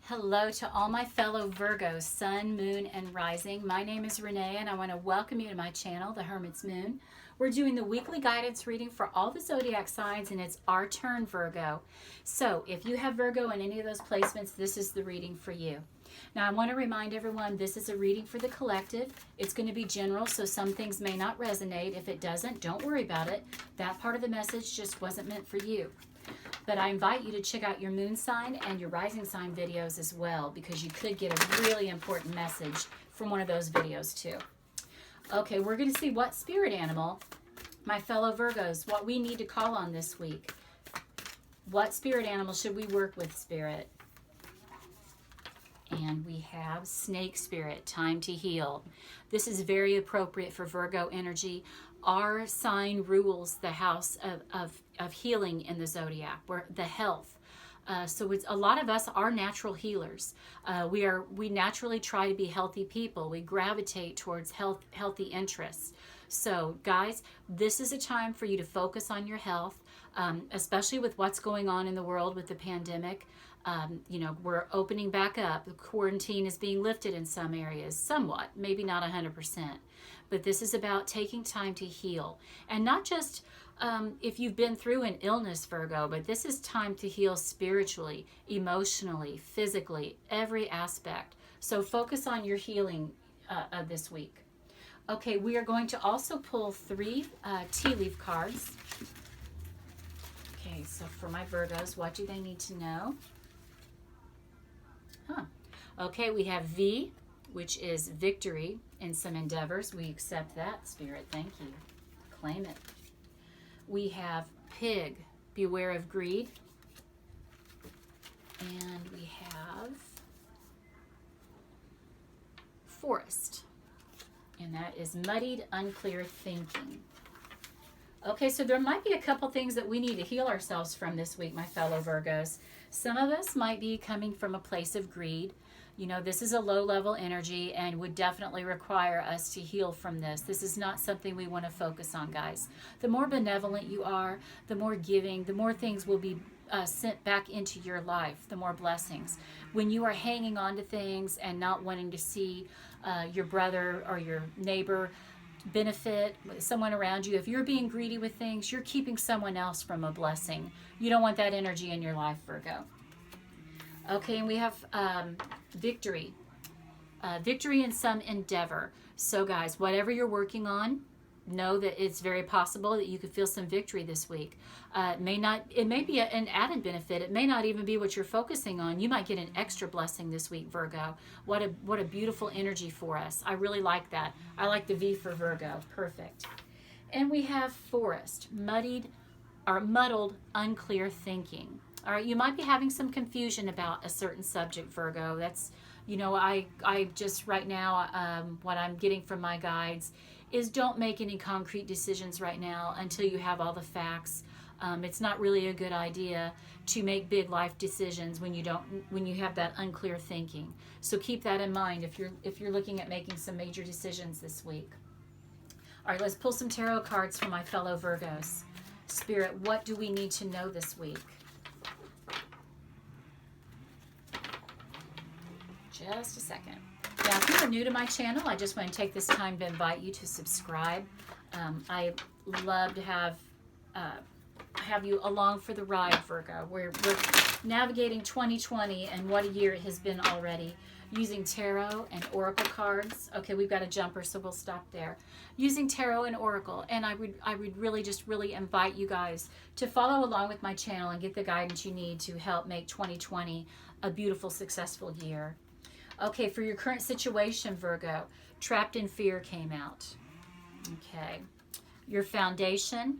Hello to all my fellow Virgos, Sun, Moon, and Rising. My name is Renee, and I want to welcome you to my channel, The Hermit's Moon. We're doing the weekly guidance reading for all the zodiac signs, and it's our turn, Virgo. So if you have Virgo in any of those placements, this is the reading for you. Now, I want to remind everyone, this is a reading for the collective. It's going to be general, so some things may not resonate. If it doesn't, don't worry about it. That part of the message just wasn't meant for you. But I invite you to check out your moon sign and your rising sign videos as well, because you could get a really important message from one of those videos too. Okay, we're going to see what spirit animal, my fellow Virgos, what we need to call on this week. What spirit animal should we work with, Spirit? And we have Snake Spirit, time to heal. This is very appropriate for Virgo energy. Our sign rules the house of healing in the zodiac, where the health. So it's, a lot of us are natural healers. We naturally try to be healthy people. We gravitate towards healthy interests. So guys, this is a time for you to focus on your health, especially with what's going on in the world with the pandemic. You know, we're opening back up. The quarantine is being lifted in some areas, somewhat, maybe not 100%. But this is about taking time to heal. And not just if you've been through an illness, Virgo, but this is time to heal spiritually, emotionally, physically, every aspect. So focus on your healing this week. Okay, we are going to also pull 3 tea leaf cards. Okay, so for my Virgos, what do they need to know? Okay, we have V, which is victory in some endeavors. We accept that, Spirit. Thank you. Claim it. We have Pig, beware of greed. And we have Forest, and that is muddied, unclear thinking. Okay, so there might be a couple things that we need to heal ourselves from this week, my fellow Virgos. Some of us might be coming from a place of greed. You know, this is a low-level energy and would definitely require us to heal from this. This is not something we want to focus on, guys. The more benevolent you are, the more giving, the more things will be sent back into your life, the more blessings. When you are hanging on to things and not wanting to see your brother or your neighbor benefit, someone around you, if you're being greedy with things, you're keeping someone else from a blessing. You don't want that energy in your life, Virgo. Okay, and we have victory. Victory in some endeavor. So guys, whatever you're working on, know that it's very possible that you could feel some victory this week. It may be an added benefit. It may not even be what you're focusing on. You might get an extra blessing this week, Virgo. What a beautiful energy for us. I really like that. I like the V for Virgo. Perfect. And we have Forest, muddled, unclear thinking. All right, you might be having some confusion about a certain subject, Virgo. That's, you know, I just right now, what I'm getting from my guides is don't make any concrete decisions right now until you have all the facts. It's not really a good idea to make big life decisions when you have that unclear thinking. So keep that in mind if you're looking at making some major decisions this week. All right, let's pull some tarot cards from my fellow Virgos. Spirit, what do we need to know this week? Just a second. Now, if you are new to my channel, I just want to take this time to invite you to subscribe. I love to have you along for the ride, Virgo. We're navigating 2020, and what a year it has been already, using tarot and oracle cards. Okay, we've got a jumper, so we'll stop there. Using tarot and oracle, and I would really invite you guys to follow along with my channel and get the guidance you need to help make 2020 a beautiful, successful year. Okay, for your current situation, Virgo, trapped in fear came out. Okay, your foundation,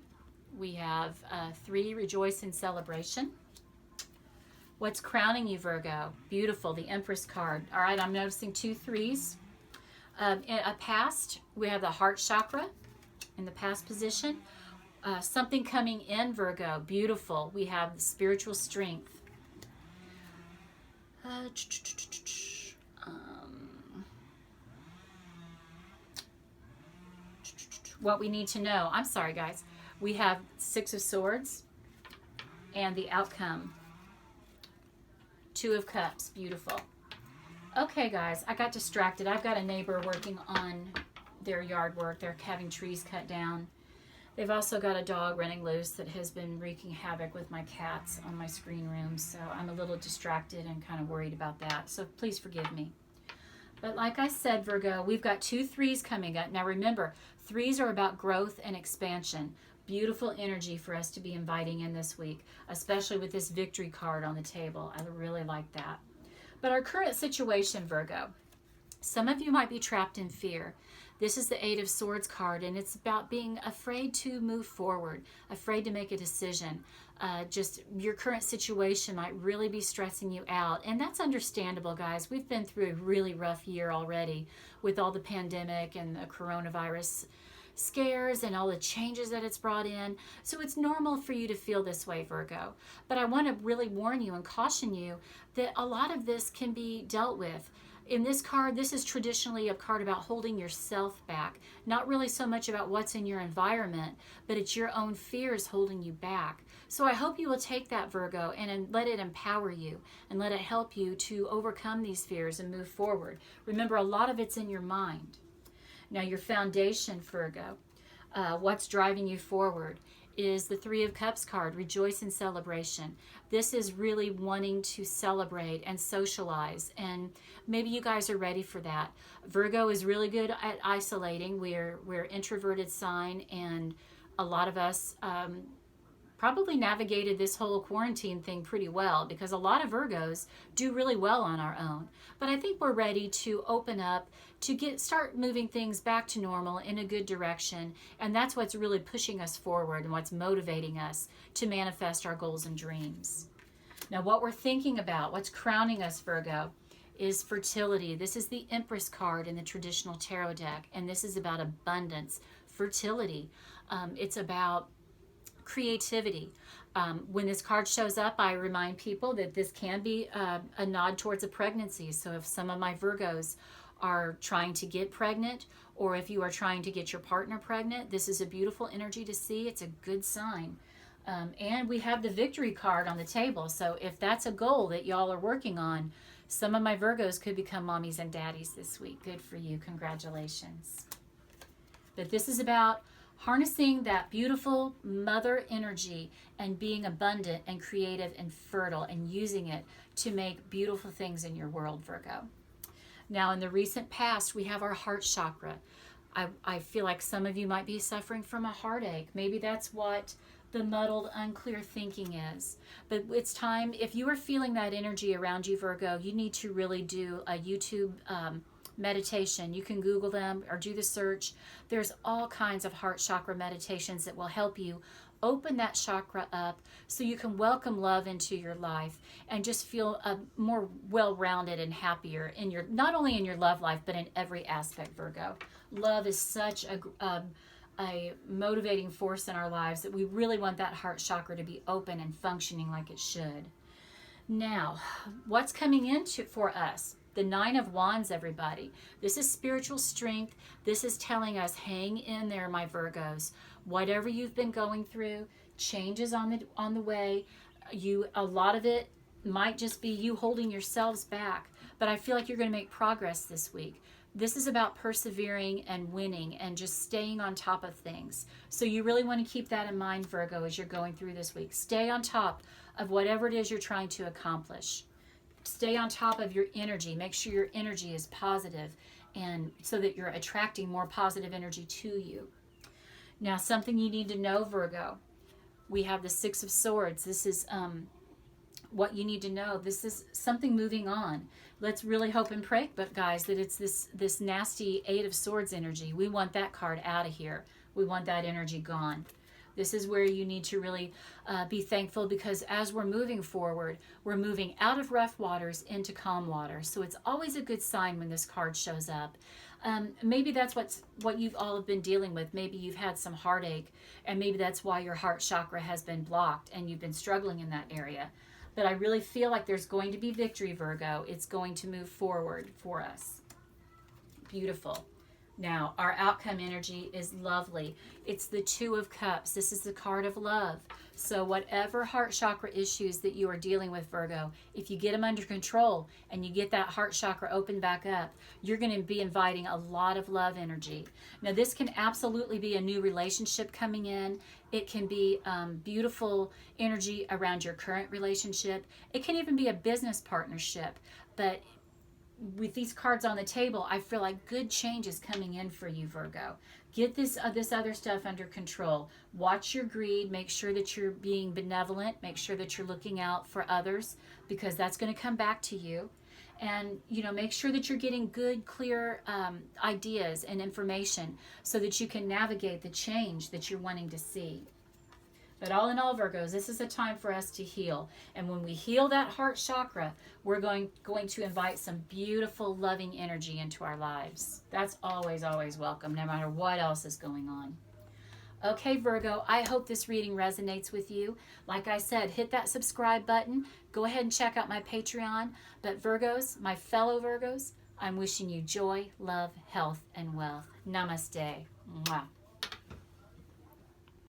we have 3, rejoice in celebration. What's crowning you, Virgo? Beautiful, the Empress card. All right, I'm noticing 2 3s. In a past, we have the heart chakra in the past position. Something coming in, Virgo, beautiful. We have the spiritual strength. What we need to know. I'm sorry, guys. We have 6 of Swords and the outcome. Two of Cups. Beautiful. Okay, guys, I got distracted. I've got a neighbor working on their yard work. They're having trees cut down. They've also got a dog running loose that has been wreaking havoc with my cats on my screen room. So I'm a little distracted and kind of worried about that. So please forgive me. But like I said, Virgo, we've got 2 threes coming up. Now remember, threes are about growth and expansion. Beautiful energy for us to be inviting in this week, especially with this victory card on the table. I really like that. But our current situation, Virgo, some of you might be trapped in fear. This is the 8 of Swords card, and it's about being afraid to move forward, afraid to make a decision. Just your current situation might really be stressing you out, and that's understandable, guys. We've been through a really rough year already with all the pandemic and the coronavirus scares and all the changes that it's brought in. So it's normal for you to feel this way, Virgo. But I want to really warn you and caution you that a lot of this can be dealt with. In this card, this is traditionally a card about holding yourself back. Not really so much about what's in your environment, but it's your own fears holding you back. So I hope you will take that, Virgo, and let it empower you and let it help you to overcome these fears and move forward. Remember, a lot of it's in your mind. Now, your foundation, Virgo, what's driving you forward is the 3 of Cups card, rejoice in celebration. This is really wanting to celebrate and socialize, and maybe you guys are ready for that. Virgo is really good at isolating. We're introverted sign, and a lot of us probably navigated this whole quarantine thing pretty well, because a lot of Virgos do really well on our own. But I think we're ready to open up, to start moving things back to normal in a good direction, and that's what's really pushing us forward and what's motivating us to manifest our goals and dreams. Now, what we're thinking about, what's crowning us, Virgo, is fertility. This is the Empress card in the traditional tarot deck, and this is about abundance, fertility. It's about creativity. When this card shows up, I remind people that this can be a nod towards a pregnancy. So if some of my Virgos are trying to get pregnant, or if you are trying to get your partner pregnant, this is a beautiful energy to see. It's a good sign. And we have the victory card on the table. So if that's a goal that y'all are working on, some of my Virgos could become mommies and daddies this week. Good for you. Congratulations. But this is about harnessing that beautiful mother energy and being abundant and creative and fertile and using it to make beautiful things in your world, Virgo. Now, in the recent past, we have our heart chakra. I feel like some of you might be suffering from a heartache. Maybe that's what the muddled, unclear thinking is. But it's time, if you are feeling that energy around you, Virgo, you need to really do a YouTube meditation. You can Google them or do the search. There's all kinds of heart chakra meditations that will help you open that chakra up so you can welcome love into your life and just feel more well-rounded and happier in your, not only in your love life, but in every aspect, Virgo. Love is such a motivating force in our lives that we really want that heart chakra to be open and functioning like it should. Now, what's coming into for us? The 9 of Wands, everybody. This is spiritual strength. This is telling us, hang in there, my Virgos. Whatever you've been going through, change is on the way. A lot of it might just be you holding yourselves back, but I feel like you're going to make progress this week. This is about persevering and winning and just staying on top of things. So you really want to keep that in mind, Virgo, as you're going through this week. Stay on top of whatever it is you're trying to accomplish. Stay on top of your energy. Make sure your energy is positive, and so that you're attracting more positive energy to you. Now, something you need to know, Virgo. We have the 6 of Swords. This is what you need to know. This is something moving on. Let's really hope and pray, but guys, that it's this nasty 8 of Swords energy. We want that card out of here. We want that energy gone. This is where you need to really be thankful, because as we're moving forward, we're moving out of rough waters into calm waters. So it's always a good sign when this card shows up. Maybe that's what you've all have been dealing with. Maybe you've had some heartache, and maybe that's why your heart chakra has been blocked and you've been struggling in that area. But I really feel like there's going to be victory, Virgo. It's going to move forward for us. Beautiful. Now, our outcome energy is lovely. It's the Two of Cups. This is the card of love. So whatever heart chakra issues that you are dealing with, Virgo, if you get them under control and you get that heart chakra open back up, you're going to be inviting a lot of love energy. Now, this can absolutely be a new relationship coming in. It can be beautiful energy around your current relationship. It can even be a business partnership. But with these cards on the table, I feel like good change is coming in for you, Virgo. Get this other stuff under control. Watch your greed. Make sure that you're being benevolent. Make sure that you're looking out for others, because that's going to come back to you. And, make sure that you're getting good, clear ideas and information so that you can navigate the change that you're wanting to see. But all in all, Virgos, this is a time for us to heal. And when we heal that heart chakra, we're going to invite some beautiful, loving energy into our lives. That's always, always welcome, no matter what else is going on. Okay, Virgo, I hope this reading resonates with you. Like I said, hit that subscribe button. Go ahead and check out my Patreon. But Virgos, my fellow Virgos, I'm wishing you joy, love, health, and wealth. Namaste. Mwah.